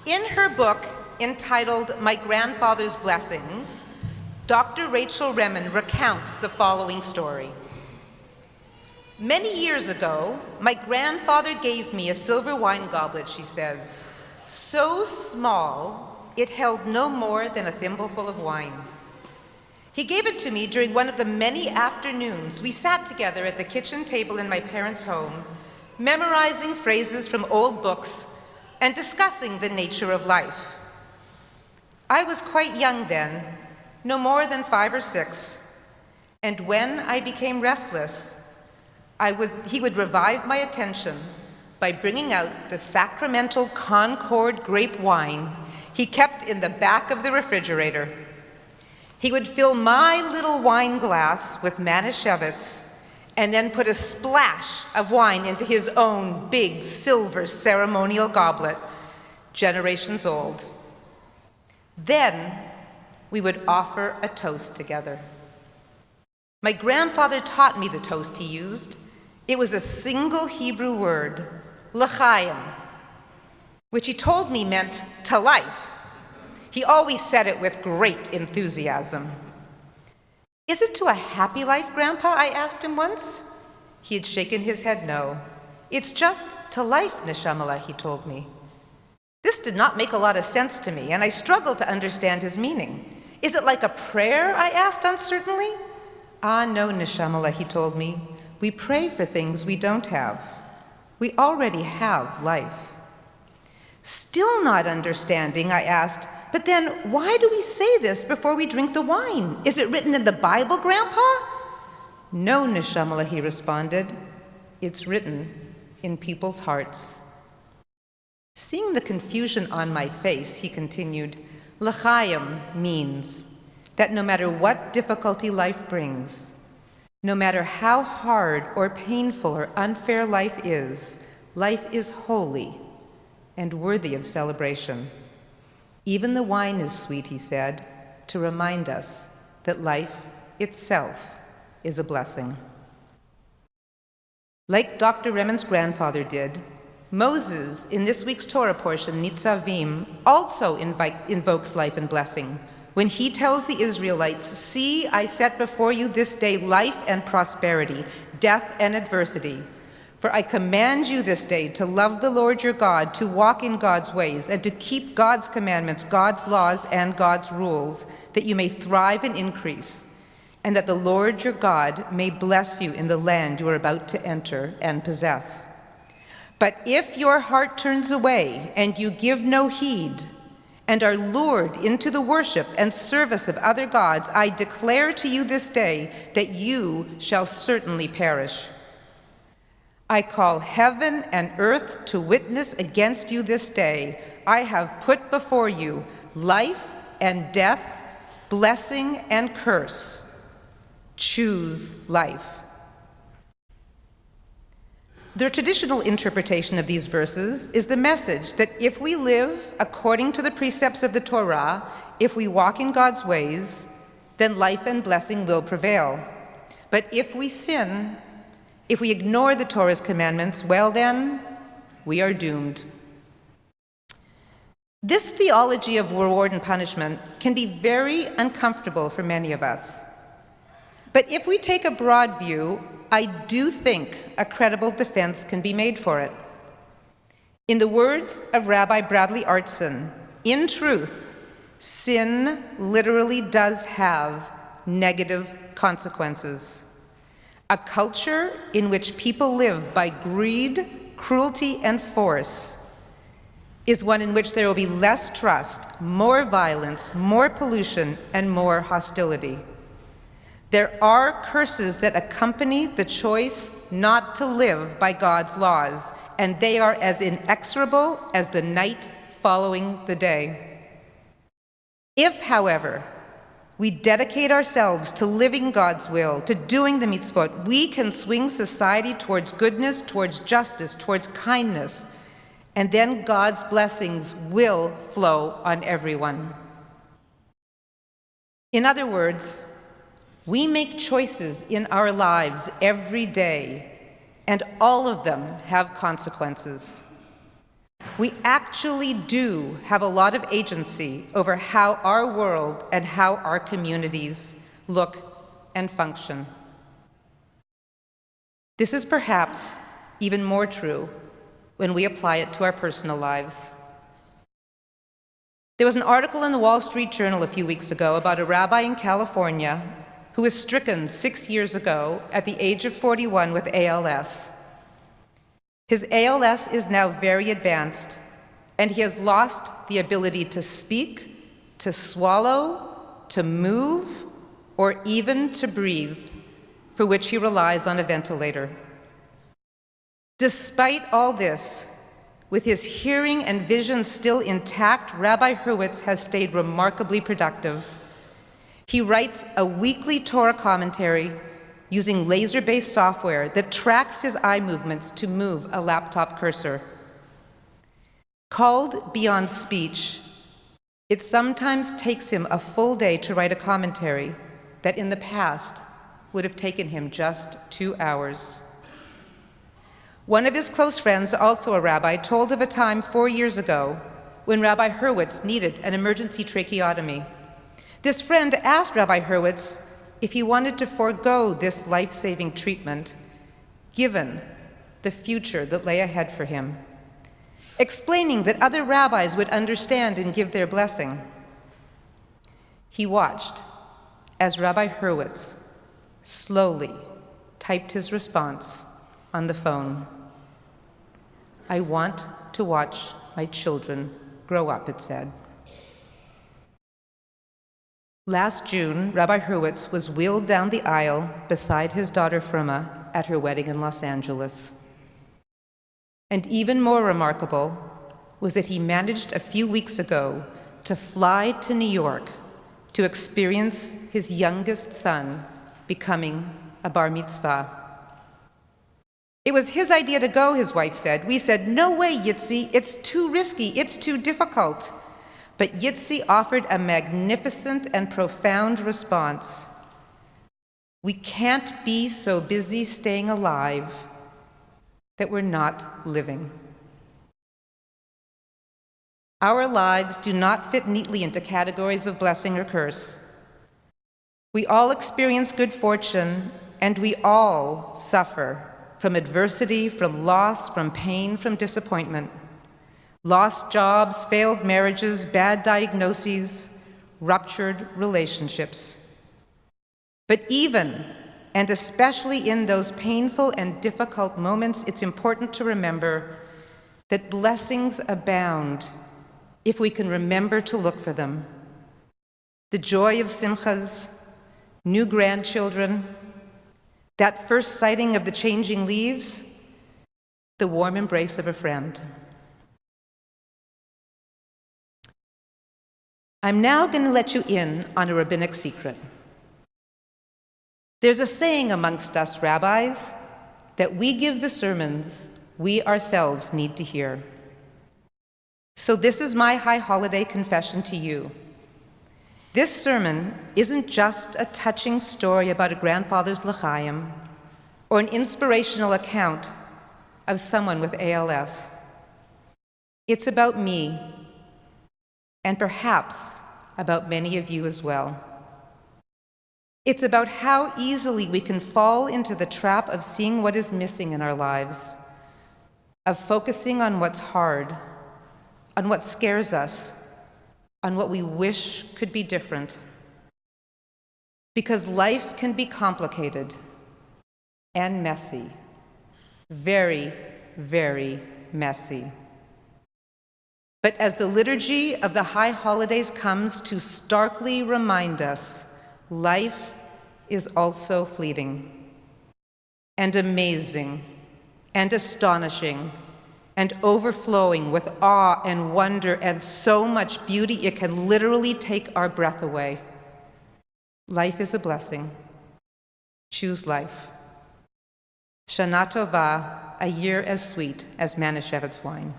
In her book entitled My Grandfather's Blessings, Dr. Rachel Remen recounts the following story. Many years ago, my grandfather gave me a silver wine goblet, she says, so small it held no more than a thimbleful of wine. He gave it to me during one of the many afternoons we sat together at the kitchen table in my parents' home, memorizing phrases from old books and discussing the nature of life. I was quite young then, no more than 5 or 6, and when I became restless, he would revive my attention by bringing out the sacramental Concord grape wine he kept in the back of the refrigerator. He would fill my little wine glass with Manischewitz and then put a splash of wine into his own big silver ceremonial goblet, generations old. Then we would offer a toast together. My grandfather taught me the toast he used. It was a single Hebrew word, l'chaim, which he told me meant to life. He always said it with great enthusiasm. Is it to a happy life, Grandpa? I asked him once. He had shaken his head no. It's just to life, Neshamala, he told me. This did not make a lot of sense to me, and I struggled to understand his meaning. Is it like a prayer? I asked uncertainly. Ah, no, Neshamala, he told me. We pray for things we don't have. We already have life. Still not understanding, I asked, but then why do we say this before we drink the wine? Is it written in the Bible, Grandpa? No, Neshamala, he responded. It's written in people's hearts. Seeing the confusion on my face, he continued, l'chaim means that no matter what difficulty life brings, no matter how hard or painful or unfair life is holy and worthy of celebration. Even the wine is sweet, he said, to remind us that life itself is a blessing. Like Dr. Remen's grandfather did, Moses, in this week's Torah portion, Nitzavim, also invokes life and blessing when he tells the Israelites, see, I set before you this day life and prosperity, death and adversity. For I command you this day to love the Lord your God, to walk in God's ways, and to keep God's commandments, God's laws, and God's rules, that you may thrive and increase, and that the Lord your God may bless you in the land you are about to enter and possess. But if your heart turns away and you give no heed, and are lured into the worship and service of other gods, I declare to you this day that you shall certainly perish. I call heaven and earth to witness against you this day. I have put before you life and death, blessing and curse. Choose life. The traditional interpretation of these verses is the message that if we live according to the precepts of the Torah, if we walk in God's ways, then life and blessing will prevail. But if we sin, if we ignore the Torah's commandments, well then, we are doomed. This theology of reward and punishment can be very uncomfortable for many of us. But if we take a broad view, I do think a credible defense can be made for it. In the words of Rabbi Bradley Artson, in truth, sin literally does have negative consequences. A culture in which people live by greed, cruelty, and force is one in which there will be less trust, more violence, more pollution, and more hostility. There are curses that accompany the choice not to live by God's laws, and they are as inexorable as the night following the day. If, however, we dedicate ourselves to living God's will, to doing the mitzvot, we can swing society towards goodness, towards justice, towards kindness, and then God's blessings will flow on everyone. In other words, we make choices in our lives every day, and all of them have consequences. we actually do have a lot of agency over how our world and how our communities look and function. This is perhaps even more true when we apply it to our personal lives. There was an article in the Wall Street Journal a few weeks ago about a rabbi in California who was stricken 6 years ago at the age of 41 with ALS. His ALS is now very advanced, and he has lost the ability to speak, to swallow, to move, or even to breathe, for which he relies on a ventilator. Despite all this, with his hearing and vision still intact, Rabbi Hurwitz has stayed remarkably productive. He writes a weekly Torah commentary using laser-based software that tracks his eye movements to move a laptop cursor. Called Beyond Speech, it sometimes takes him a full day to write a commentary that in the past would have taken him just 2 hours. One of his close friends, also a rabbi, told of a time 4 years ago when Rabbi Hurwitz needed an emergency tracheotomy. This friend asked Rabbi Hurwitz if he wanted to forego this life-saving treatment, given the future that lay ahead for him, explaining that other rabbis would understand and give their blessing. He watched as Rabbi Hurwitz slowly typed his response on the phone. "I want to watch my children grow up," it said. Last June, Rabbi Hurwitz was wheeled down the aisle beside his daughter Fruma at her wedding in Los Angeles. And even more remarkable was that he managed a few weeks ago to fly to New York to experience his youngest son becoming a bar mitzvah. It was his idea to go, his wife said. We said, "No way, Yitzi, it's too risky, it's too difficult." But Yitzi offered a magnificent and profound response. "We can't be so busy staying alive that we're not living." Our lives do not fit neatly into categories of blessing or curse. We all experience good fortune, and we all suffer from adversity, from loss, from pain, from disappointment. Lost jobs, failed marriages, bad diagnoses, ruptured relationships. But even and especially in those painful and difficult moments, it's important to remember that blessings abound if we can remember to look for them. The joy of simchas, new grandchildren, that first sighting of the changing leaves, the warm embrace of a friend. I'm now going to let you in on a rabbinic secret. There's a saying amongst us rabbis that we give the sermons we ourselves need to hear. So this is my high holiday confession to you. This sermon isn't just a touching story about a grandfather's l'chaim or an inspirational account of someone with ALS. It's about me, and perhaps about many of you as well. It's about how easily we can fall into the trap of seeing what is missing in our lives, of focusing on what's hard, on what scares us, on what we wish could be different. Because life can be complicated and messy, very, very messy. But as the liturgy of the high holidays comes to starkly remind us, life is also fleeting and amazing and astonishing and overflowing with awe and wonder and so much beauty it can literally take our breath away. Life is a blessing. Choose life. Shana Tova, a year as sweet as Manischewitz wine.